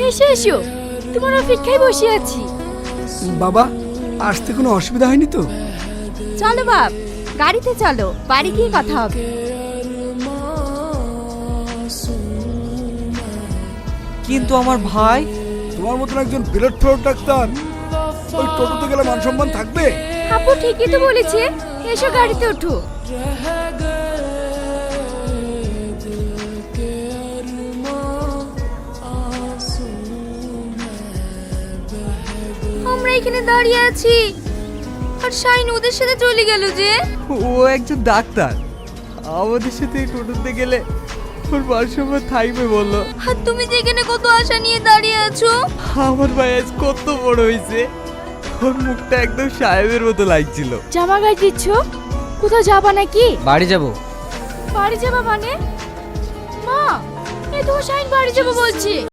এসো এসো, তোমার অপেক্ষায় বসে আছি। বাবা, আসতে কোনো অসুবিধা হয়নি তো? চলো বাপ, গাড়িতে চলো, বাড়ি গিয়ে কথা হবে। কিন্তু আমার ভাই। তোমার মতন একজন পিলট ফ্লোর ডাক্তার ওই টোটোতে গেলে মান সম্মান থাকবে? আপু ঠিকই তো বলেছে, এসো গাড়িতে ওঠো। আমরা এখানে দাঁড়িয়ে আছি আর শাইন ওদের সাথে চলে গেল যে। ও একজন ডাক্তার, আমাদের সাথে টোটোতে গেলে ওর মান সম্মান থাকবে বললো। আর তুমি যেখানে কত আশা নিয়ে দাঁড়িয়ে আছো। আমার ভাই আজ কত বড় হয়েছে, ওর মুখটা একদম সাহেবের মতো লাগছিল। জামা গায়ে দিচ্ছ, কোথাও যাবা নাকি? বাড়ি যাব। বাড়ি যাবা মানে? মা, এই তো শাইন বাড়ি যাবো বলছি।